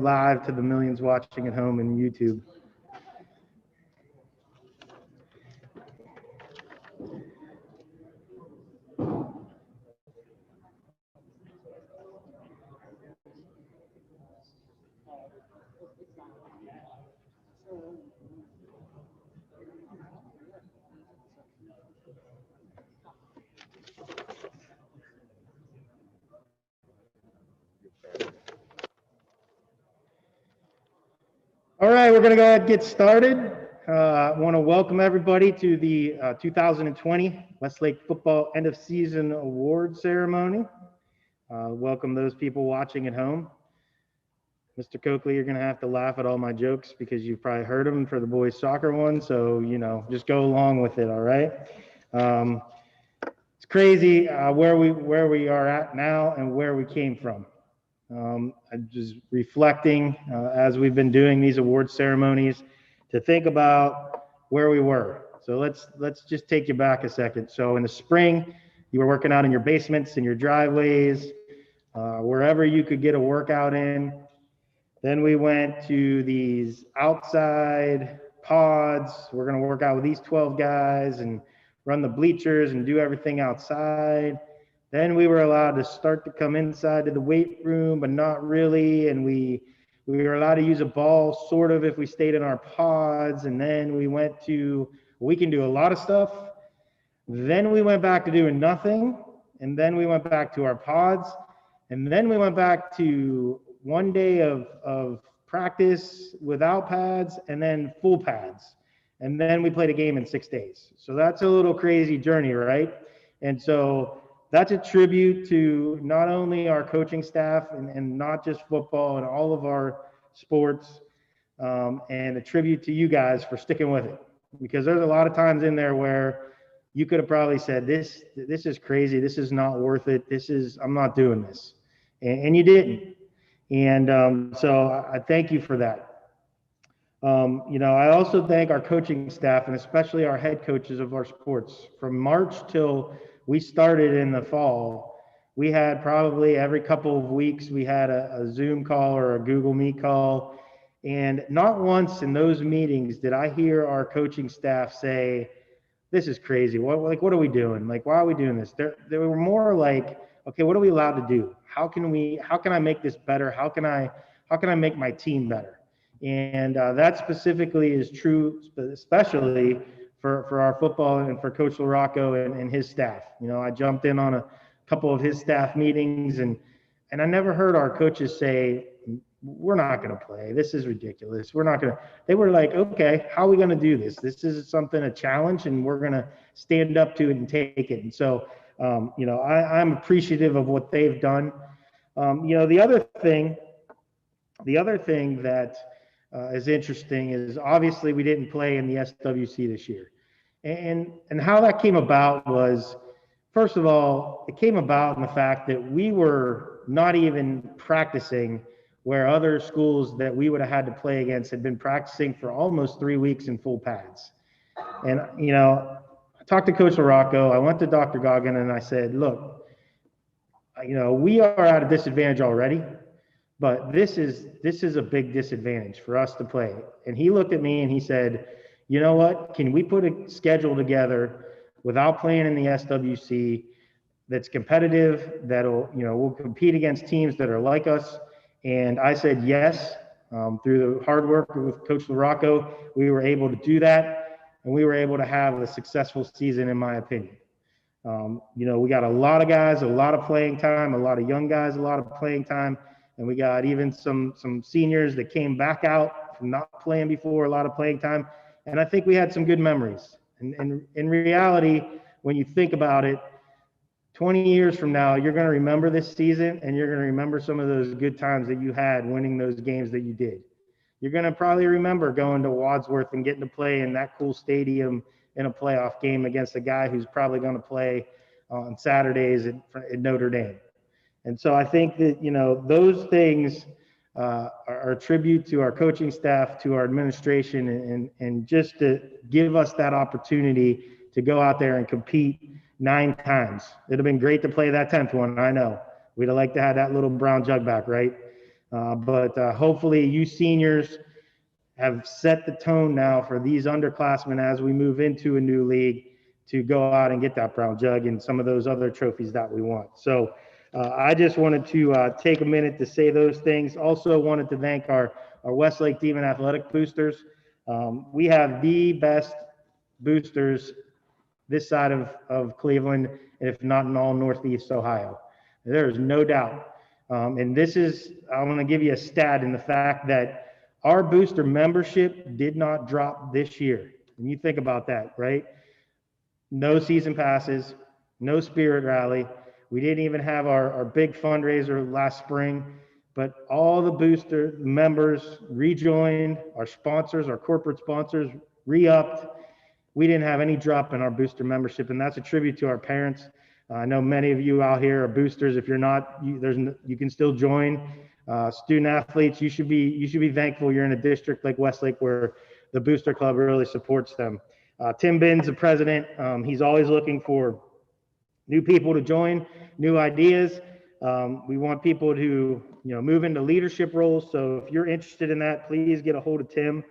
live to the millions watching at home in YouTube. All right, we're going to go ahead and get started. I want to welcome everybody to the 2020 Westlake Football End of Season Award Ceremony. Welcome those people watching at home. Mr. Coakley, you're going to have to laugh at all my jokes because you've probably heard them for the boys soccer one, so, you know, just go along with it, all right? It's crazy where we are at now and where we came from. I'm just reflecting as we've been doing these award ceremonies to think about where we were. So let's just take you back a second. So in the spring, you were working out in your basements, in your driveways, wherever you could get a workout in. Then we went to these outside pods. We're going to work out with these 12 guys and run the bleachers and do everything outside. Then we were allowed to start to come inside to the weight room, but not really. And we were allowed to use a ball sort of if we stayed in our pods. And then we went to, we can do a lot of stuff. Then we went back to doing nothing. And then we went back to our pods. And then we went back to 1 day of practice without pads and then full pads. And then we played a game in 6 days. So that's a little crazy journey, right? And so that's a tribute to not only our coaching staff and not just football and all of our sports, and a tribute to you guys for sticking with it. Because there's a lot of times in there where you could have probably said, this is crazy, this is not worth it, I'm not doing this. And you didn't. And so I thank you for that. You know, I also thank our coaching staff and especially our head coaches of our sports. From March till we started in the fall, we had probably every couple of weeks, we had a Zoom call or a Google Meet call. And not once in those meetings did I hear our coaching staff say, this is crazy. What are we doing? Like, why are we doing this? They were more like, okay, what are we allowed to do? How can I make this better? How can I make my team better? And that specifically is true, especially for our football and for Coach LaRocco and his staff. You know, I jumped in on a couple of his staff meetings and I never heard our coaches say, we're not going to play. This is ridiculous. We're not going to. They were like, okay, how are we going to do this? This is something, a challenge, and we're going to stand up to it and take it. And so, you know, I'm appreciative of what they've done. You know, the other thing that is interesting is obviously we didn't play in the Sswc this year. And how that came about was, first of all, it came about in the fact that we were not even practicing where other schools that we would have had to play against had been practicing for almost 3 weeks in full pads. And, you know, I talked to Coach LaRocco, I went to Dr. Goggin and I said, look, you know, we are at a disadvantage already, but this is a big disadvantage for us to play. And he looked at me and he said, you know what, can we put a schedule together without playing in the Sswc that's competitive, that'll, you know, we'll compete against teams that are like us. And I said yes. Through the hard work with Coach LaRocco, we were able to do that, and we were able to have a successful season, in my opinion. You know, we got a lot of guys, a lot of playing time, a lot of young guys, a lot of playing time, and we got even some seniors that came back out from not playing before, a lot of playing time, and I think we had some good memories. And in reality, when you think about it, 20 years from now, you're going to remember this season and you're going to remember some of those good times that you had winning those games that you did. You're going to probably remember going to Wadsworth and getting to play in that cool stadium in a playoff game against a guy who's probably going to play on Saturdays at Notre Dame. And so I think that, you know, those things are a tribute to our coaching staff, to our administration, and just to give us that opportunity to go out there and compete 9 times. It'd have been great to play that 10th one, I know. We'd have liked to have that little brown jug back, right? But hopefully you seniors have set the tone now for these underclassmen as we move into a new league to go out and get that brown jug and some of those other trophies that we want. So I just wanted to take a minute to say those things. Also wanted to thank our Westlake Demon Athletic boosters. We have the best boosters this side of Cleveland, if not in all Northeast Ohio. There is no doubt. And this is, I'm going to give you a stat in the fact that our booster membership did not drop this year. And you think about that, right? No season passes, no spirit rally. We didn't even have our big fundraiser last spring, but all the booster members rejoined, our sponsors, our corporate sponsors re-upped. We didn't have any drop in our booster membership, and that's a tribute to our parents. I know many of you out here are boosters. If you're not, you can still join. Student athletes, you should be thankful you're in a district like Westlake where the booster club really supports them. Tim Binns, the president, he's always looking for new people to join, new ideas. We want people to move into leadership roles. So if you're interested in that, please get a hold of Tim.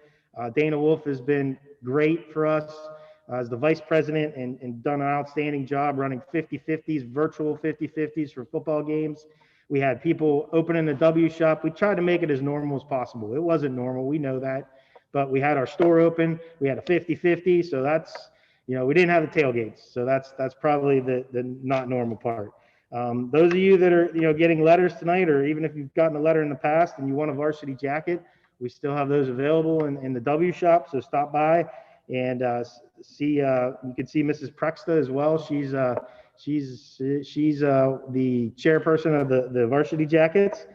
Dana Wolf has been great for us as the vice president and done an outstanding job running 50-50s, virtual 50-50s for football games. We had people opening the W shop. We tried to make it as normal as possible. It wasn't normal, we know that, but we had our store open. We had a 50-50, so that's, we didn't have the tailgates. So that's probably the not normal part. Those of you that are, getting letters tonight, or even if you've gotten a letter in the past and you want a varsity jacket, we still have those available in the W shop. So stop by and see. You can see Mrs. Prexta as well. She's the chairperson of the varsity jackets.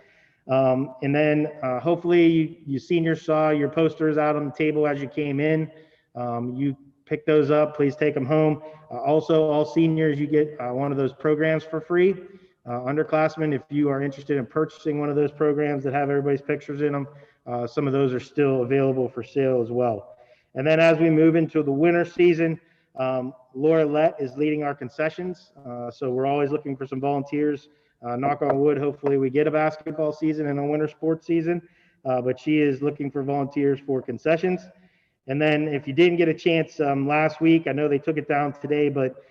And then hopefully you seniors saw your posters out on the table as you came in. You pick those up, please take them home. Also, all seniors, you get one of those programs for free. Underclassmen, if you are interested in purchasing one of those programs that have everybody's pictures in them, some of those are still available for sale as well. And then as we move into the winter season, Laura Lett is leading our concessions. So we're always looking for some volunteers. Knock on wood, hopefully we get a basketball season and a winter sports season, but she is looking for volunteers for concessions. And then if you didn't get a chance last week, I know they took it down today, but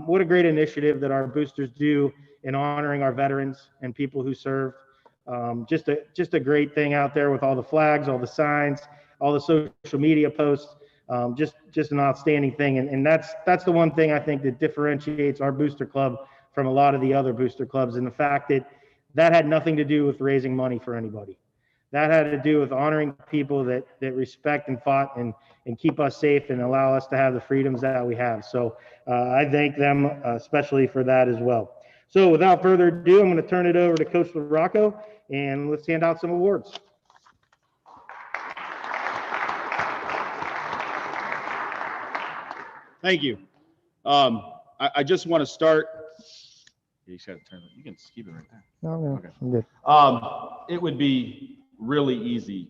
what a great initiative that our boosters do in honoring our veterans and people who served. Just a great thing out there with all the flags, all the signs, all the social media posts. Just an outstanding thing. And that's the one thing I think that differentiates our booster club from a lot of the other booster clubs, and the fact that had nothing to do with raising money for anybody. That had to do with honoring people that respect and fought and keep us safe and allow us to have the freedoms that we have. So I thank them especially for that as well. So without further ado, I'm going to turn it over to Coach LaRocco, and let's hand out some awards. Thank you. I just want to start. You just got to turn it. You can keep it right there. No, okay. I'm good. It would be really easy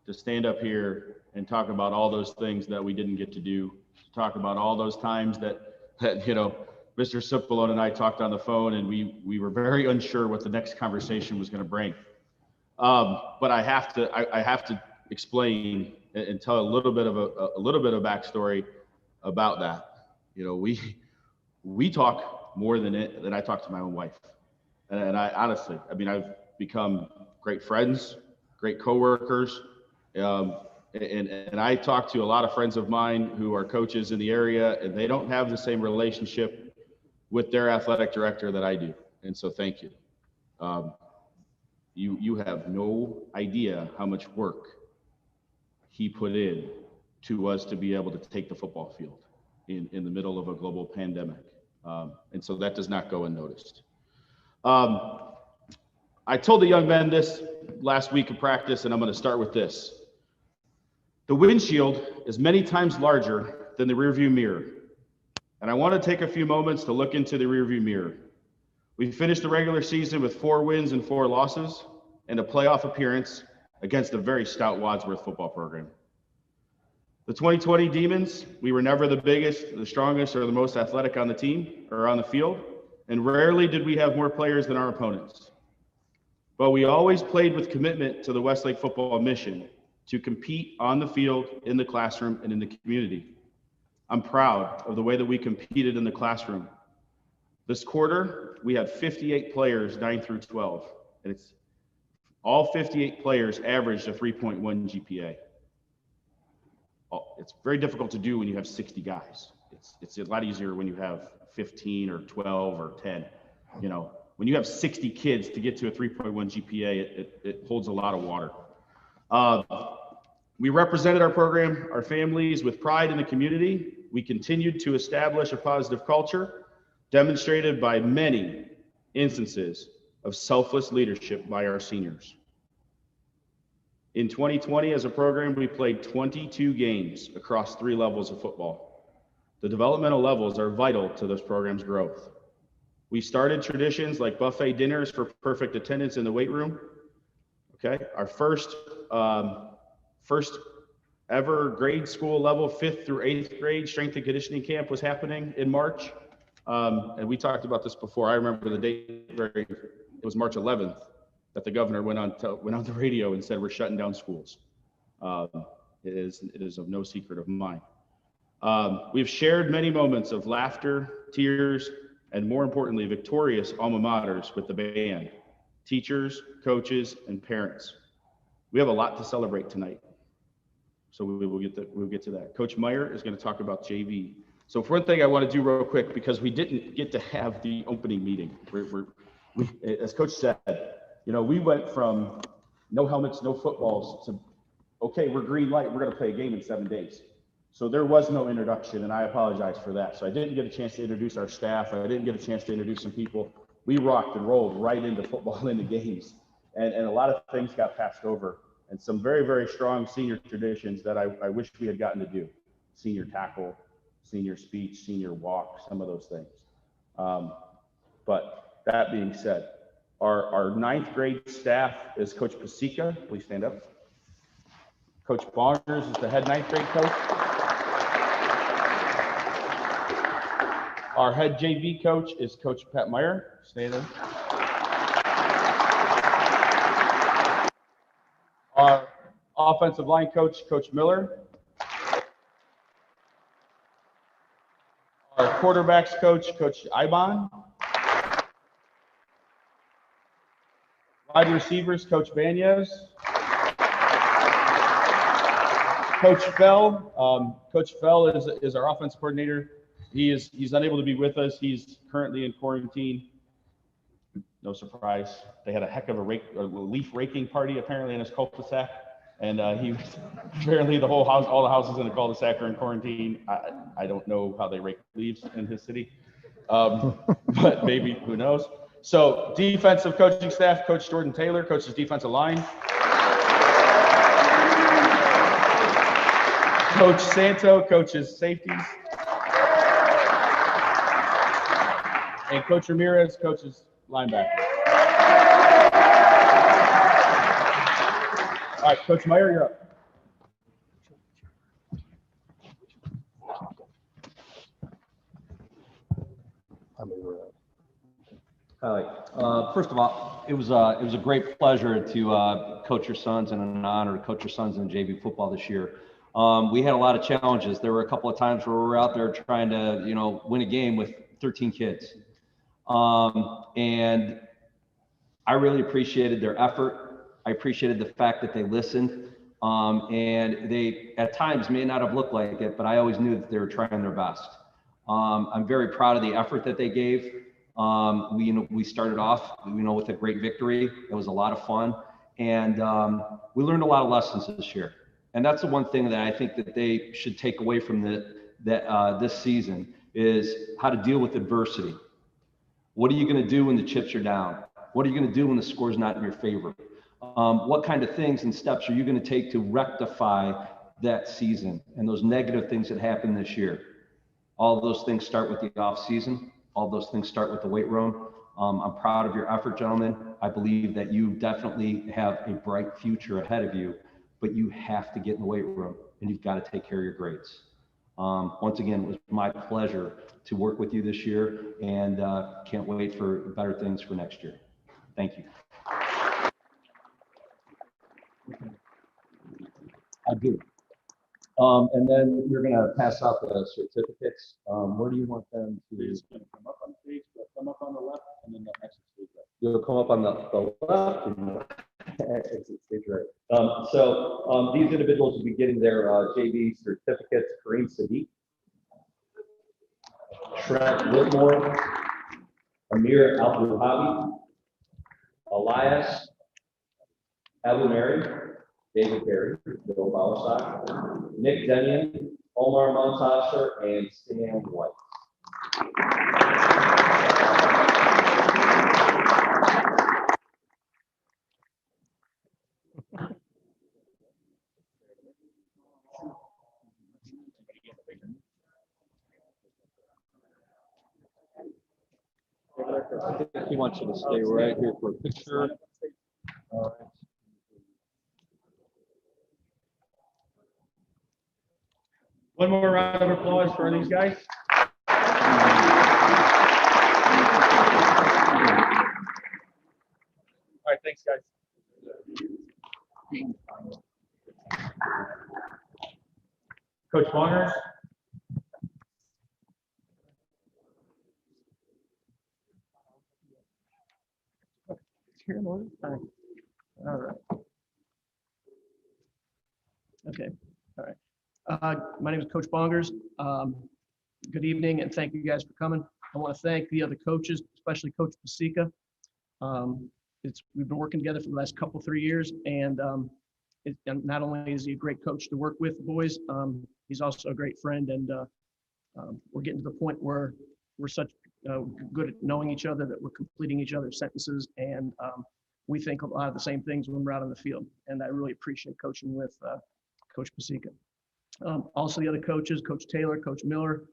to stand up here and talk about all those things that we didn't get to do. To talk about all those times that Mr. Cipollone and I talked on the phone, and we were very unsure what the next conversation was going to bring. But I have to explain and tell a little bit of backstory about that. We talk more than I talk to my own wife, and I honestly, I've become great friends, great coworkers, and I talk to a lot of friends of mine who are coaches in the area, and they don't have the same relationship with their athletic director that I do. And so thank you. You have no idea how much work he put in to us to be able to take the football field in the middle of a global pandemic. And so that does not go unnoticed. I told the young men this last week of practice, and I'm going to start with this. The windshield is many times larger than the rearview mirror. And I want to take a few moments to look into the rearview mirror. We finished the regular season with 4 wins and 4 losses and a playoff appearance against a very stout Wadsworth football program. The 2020 Demons, we were never the biggest, the strongest, or the most athletic on the team or on the field, and rarely did we have more players than our opponents. but we always played with commitment to the Westlake football mission to compete on the field, in the classroom, and in the community. I'm proud of the way that we competed in the classroom. This quarter, we had 58 players, 9 through 12, and it's all 58 players averaged a 3.1 GPA. It's very difficult to do when you have 60 guys. It's a lot easier when you have 15 or 12 or 10. You know, when you have 60 kids to get to a 3.1 GPA, it holds a lot of water. We represented our program, our families with pride in the community. We continued to establish a positive culture, demonstrated by many instances of selfless leadership by our seniors. In 2020, as a program, we played 22 games across 3 levels of football. The developmental levels are vital to this program's growth. We started traditions like buffet dinners for perfect attendance in the weight room. Okay, our first ever grade school level, 5th through 8th grade strength and conditioning camp was happening in March. And we talked about this before. I remember the date, it was March 11th, that the governor went on the radio and said, we're shutting down schools. It is of no secret of mine. We've shared many moments of laughter, tears, and more importantly, victorious alma maters with the band, teachers, coaches, and parents. We have a lot to celebrate tonight. So we'll get to that. Coach Meyer is going to talk about JV. So for one thing I want to do real quick, because we didn't get to have the opening meeting. We, as Coach said, you know, we went from no helmets, no footballs to, okay, we're green light, we're going to play a game in 7 days. So there was no introduction, and I apologize for that. So I didn't get a chance to introduce our staff. I didn't get a chance to introduce some people. We rocked and rolled right into football into games. And a lot of things got passed over, and some very, very strong senior traditions that I wish we had gotten to do. Senior tackle, senior speech, senior walk, some of those things. But that being said, our 9th grade staff is Coach Pasica. Please stand up. Coach Bongers is the head 9th grade coach. Our head JV coach is Coach Pat Meyer. Stay there. Our offensive line coach, Coach Miller. Our quarterbacks coach, Coach Ibon. Wide receivers, Coach Banyos. Coach Fell. Coach Fell is our offense coordinator. He's unable to be with us. He's currently in quarantine. No surprise. They had a heck of a leaf raking party apparently in his cul-de-sac, and he apparently all the houses in the cul-de-sac are in quarantine. I don't know how they rake leaves in his city, but maybe, who knows. So defensive coaching staff, Coach Jordan Taylor coaches defensive line. Coach Santo coaches safeties. And Coach Ramirez coaches linebackers. All right, Coach Meyer, you're up. Hi. First of all, it was a great pleasure to coach your sons and an honor to coach your sons in JV football this year. We had a lot of challenges. There were a couple of times where we were out there trying to, win a game with 13 kids. And I really appreciated their effort. I appreciated the fact that they listened. And they, at times, may not have looked like it, but I always knew that they were trying their best. I'm very proud of the effort that they gave. We started off, with a great victory. It was a lot of fun. And we learned a lot of lessons this year. And that's the one thing that I think that they should take away from this season is how to deal with adversity. What are you going to do when the chips are down? What are you going to do when the score's not in your favor? What kind of things and steps are you going to take to rectify that season and those negative things that happened this year? All of those things start with the off season. All those things start with the weight room. I'm proud of your effort, gentlemen. I believe that you definitely have a bright future ahead of you, but you have to get in the weight room and you've got to take care of your grades. Once again, it was my pleasure to work with you this year, and can't wait for better things for next year. Thank you. I do. And then you're going to pass out the certificates. Where do you want them to? They're just gonna come up on the stage, they'll come up on the left, and then the next stage right. You'll come up on the left. And exit stage right. These individuals will be getting their JV certificates. Kareem Sadiq, Trent Whitmore, Amir Al-Buhabi, Elias Abunari, David Perry, Bill Balasag, Nick Denian, Omar Montasser, and Stan White. I think he wants you to stay right here for a picture. All right. One more round of applause for these guys. All right, thanks, guys. Coach Wongers. All right. Okay. All right. My name is Coach Bongers. Good evening, and thank you guys for coming. I want to thank the other coaches, especially Coach Pasica. We've been working together for the last 3 years, and not only is he a great coach to work with, the boys, he's also a great friend, and we're getting to the point where we're such good at knowing each other that we're completing each other's sentences, and we think a lot of the same things when we're out on the field, and I really appreciate coaching with Coach Pasica. Also the other coaches, Coach Taylor, Coach Miller,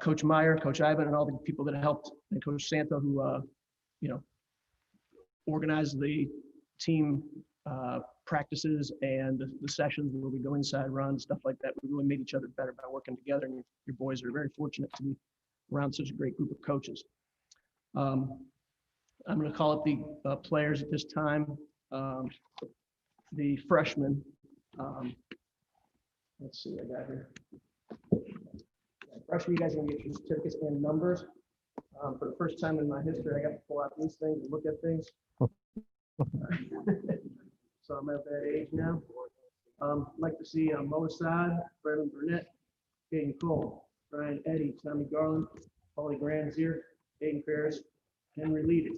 Coach Meyer, Coach Ivan, and all the people that helped, and Coach Santo, who organized the team practices and the sessions where we go inside runs, stuff like that. We really made each other better by working together, and your boys are very fortunate to be around such a great group of coaches. I'm going to call up the players at this time. The freshmen. Let's see what I got here. Freshmen, you guys are going to get your certificates and numbers. For the first time in my history, I got to pull out these things and look at things. So I'm at that age now. I'd like to see Mo Assad, Brendan Burnett, Caden Cole, Brian Eddy, Tommy Garland, Paulie Granzier, Aiden Ferris, Henry Leedy,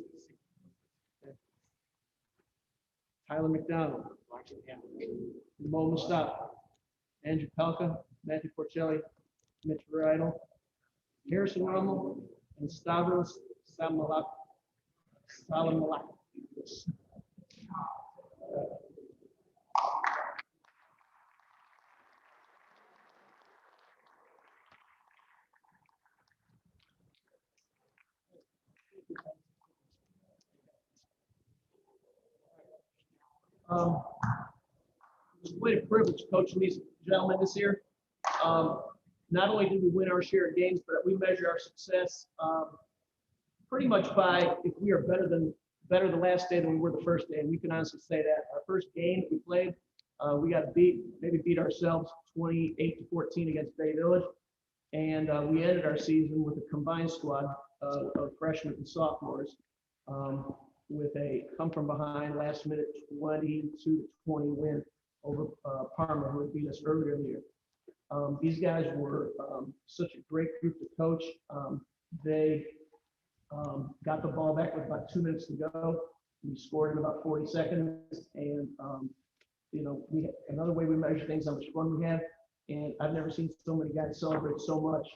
Tyler McDonald, Mo Mustafa, Andrew Pelka, Matthew Porcelli, Mitch Veridal, Harrison Rummel, and Stavros Salamalak. It's quite a privilege coaching these gentlemen this year. Not only did we win our share of games, but we measure our success pretty much by if we are better the last day than we were the first day. And we can honestly say that our first game we played, we got beat ourselves 28-14 against Bay Village. And we ended our season with a combined squad of freshmen and sophomores with a come from behind last minute 22-20 win over Parma, who had beat us earlier in the year. These guys were such a great group to coach. They got the ball back with about 2 minutes to go. We scored in about 40 seconds. And, another way we measure things, how much fun we had. And I've never seen so many guys celebrate so much.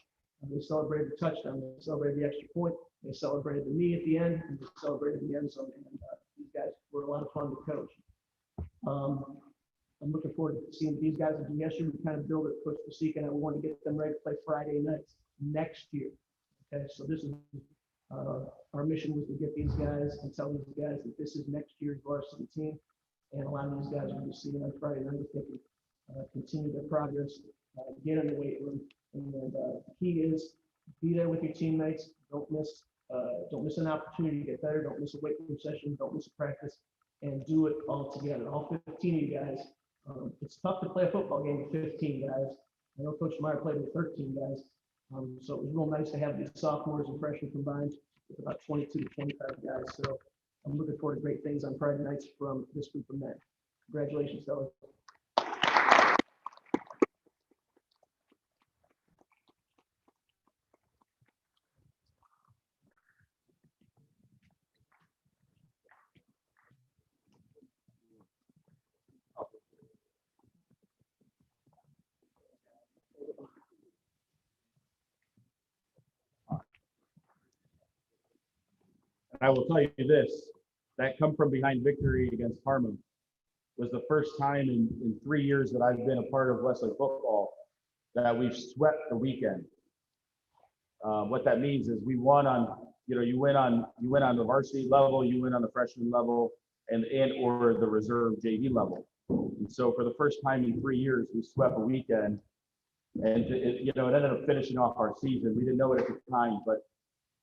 They celebrated the touchdown. They celebrated the extra point. They celebrated the knee at the end. And they celebrated the end zone. And these guys were a lot of fun to coach. I'm looking forward to seeing these guys do yesterday. We kind of build it, Coach Pasica, and we want to get them ready to play Friday nights next year. Okay, so this is our mission was to get these guys and tell these guys that this is next year's varsity team. And a lot of these guys will be seeing on Friday night if they can continue their progress, get in the weight room. And the key is be there with your teammates. Don't miss an opportunity to get better. Don't miss a weight room session. Don't miss a practice. and do it all together, all 15 of you guys. It's tough to play a football game with 15 guys. I know Coach Meyer played with 13 guys. So it was real nice to have the sophomores and freshmen combined with about 22 to 25 guys. So I'm looking forward to great things on Friday nights from this group of men. Congratulations, fellas. I will tell you this, that come from behind victory against Harmon was the first time in 3 years that I've been a part of Westlake football that we've swept the weekend. What that means is we won on, you win on the varsity level, you win on the freshman level, and or the reserve JV level. And so for the first time in 3 years, we swept a weekend, and it ended up finishing off our season. We didn't know it at the time, but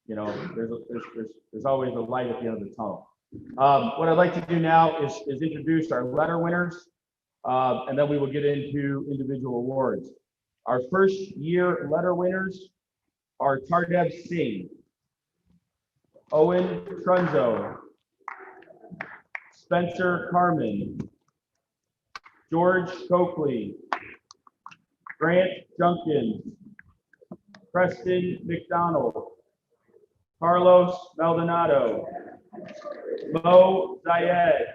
there's always a light at the end of the tunnel. What I'd like to do now is introduce our letter winners, and then we will get into individual awards. Our first year letter winners are Tardeb Singh, Owen Trunzo, Spencer Carmen, George Coakley, Grant Junkins, Preston McDonald, Carlos Maldonado, Mo Zayed,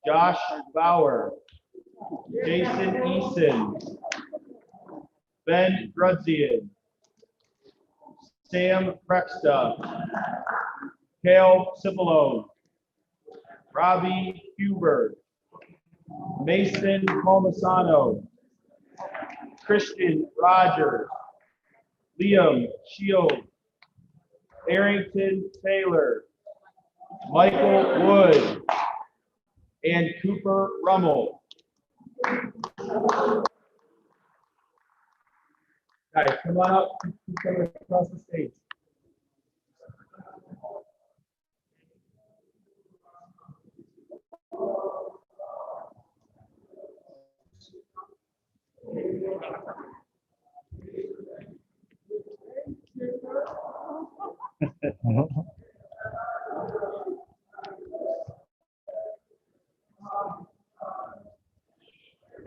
Josh Bauer, Jason Eason, Ben Grudzian, Sam Prexta, Kale Cipollone, Robbie Huber, Mason Palmisano, Christian Rogers, Liam Shield, Arrington Taylor, Michael Wood, and Cooper Rummel. Guys, come on up, come across the stage.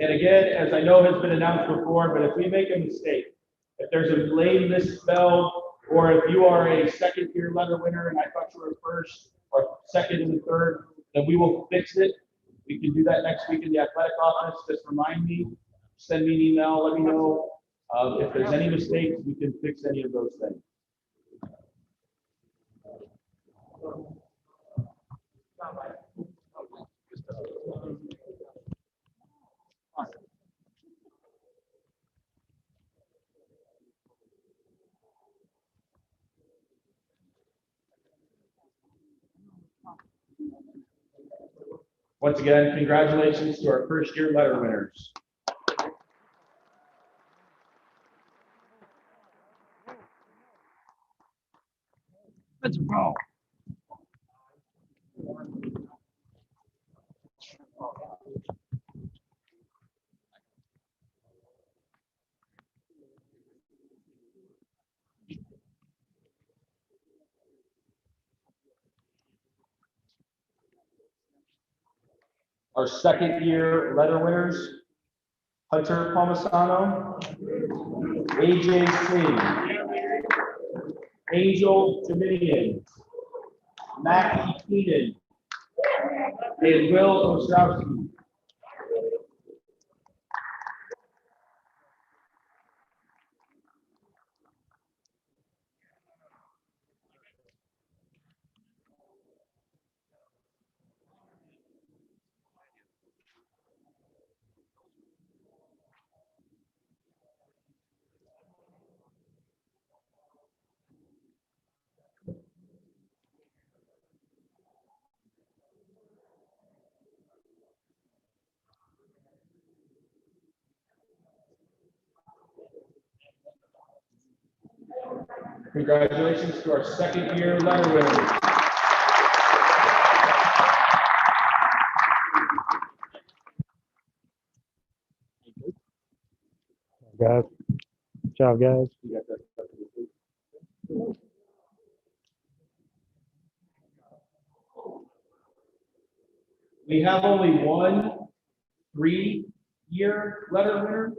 And again, as I know has been announced before, but if we make a mistake, if there's a blade misspelled, or if you are a second year letter winner and I thought you were first or second and third, then we will fix it. We can do that next week in the athletic office. Just remind me, send me an email, let me know if there's any mistakes, we can fix any of those things. Once again, congratulations to our first year letter winners. Let's roll. Our second year letter winners, Hunter Palmisano, AJ Singh, Angel Dominion, Mackie Keenan, and Will Sswc. Congratulations to our second year letter winners. Guys, good job, guys. We have only one 3-year letter winner.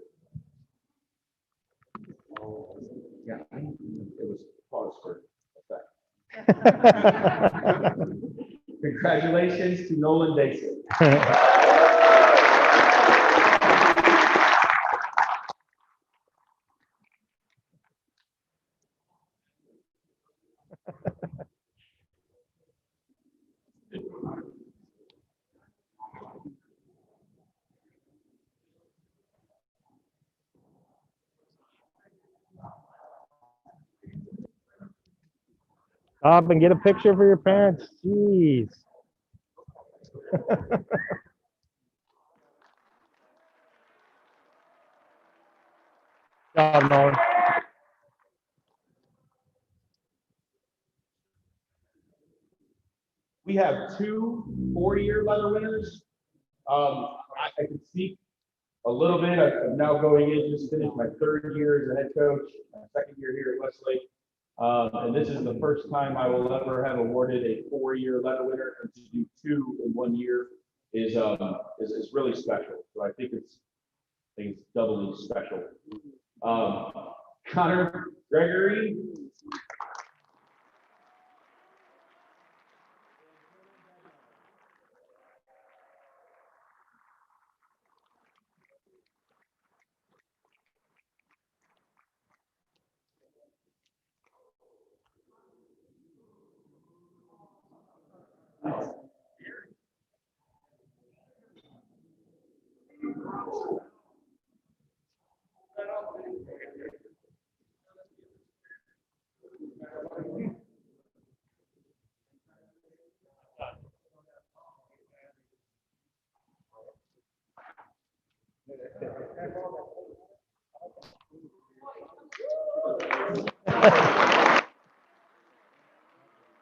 Yeah, it was paused for effect. Congratulations to Nolan Dason. Stop and get a picture for your parents. Jeez. Job, Nolan. We have two 4-year letter winners. I can speak a little bit. I'm now going in, just finished my 3rd year as a head coach, my 2nd year here at Westlake. And this is the first time I will ever have awarded a 4-year letter winner, and to do 2 in 1 year is really special. So I think it's doubly special. Connor Gregory.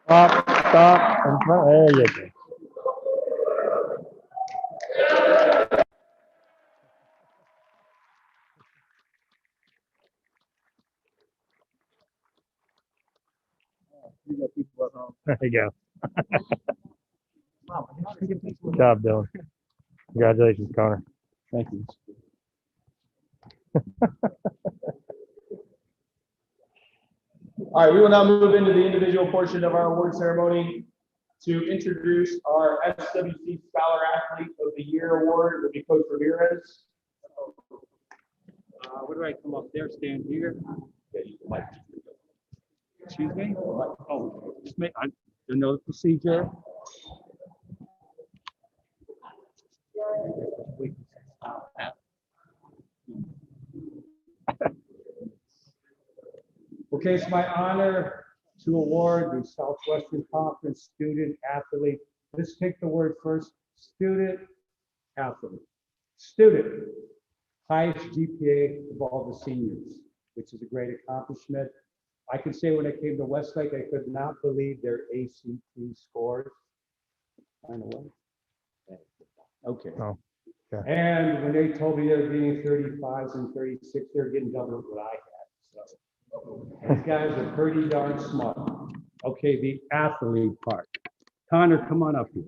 Stop. In front. There you go. There you go. Good job, Dylan. Congratulations, Connor. Thank you. All right, we will now move into the individual portion of our award ceremony. To introduce our SWC Scholar Athlete of the Year award will be Coach Ramirez. Where do I come up there? Stand here? Excuse me? Oh, just make, I don't know the procedure. Okay, it's my honor to award the Southwestern Conference Student Athlete. Let's take the word first, student athlete. Student, highest GPA of all the seniors, which is a great accomplishment. I can say when I came to Westlake, I could not believe their ACT scores. I know what. Okay. Oh, okay. And when they told me they were getting 35s and 36, they're getting double what I had. So these guys are pretty darn smart. Okay, the athlete part. Connor, come on up here.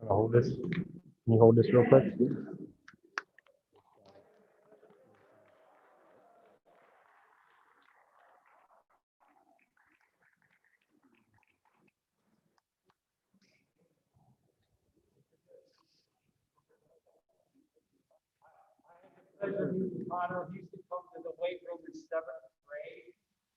Hold this. Can you hold this real quick? Connor used to come to the weight room in 7th grade.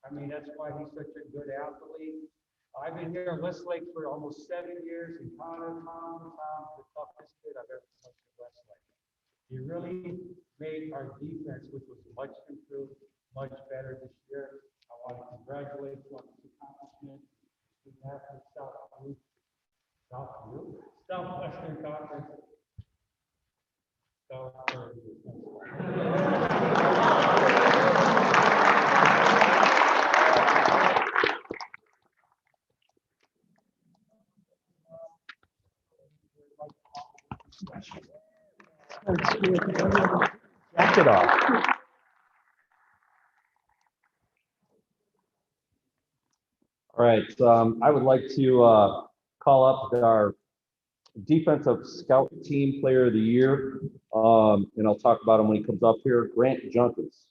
I mean, that's why he's such a good athlete. I've been here in Westlake for almost 7 years, and Tom's the toughest kid I've ever coached at Westlake. He really made our defense, which was much improved, much better this year. I want to congratulate you on this accomplishment. We have the Southwestern Conference. Jack it off. All right, I would like to call up our defensive scout team player of the year, and I'll talk about him when he comes up here, Grant Junkins.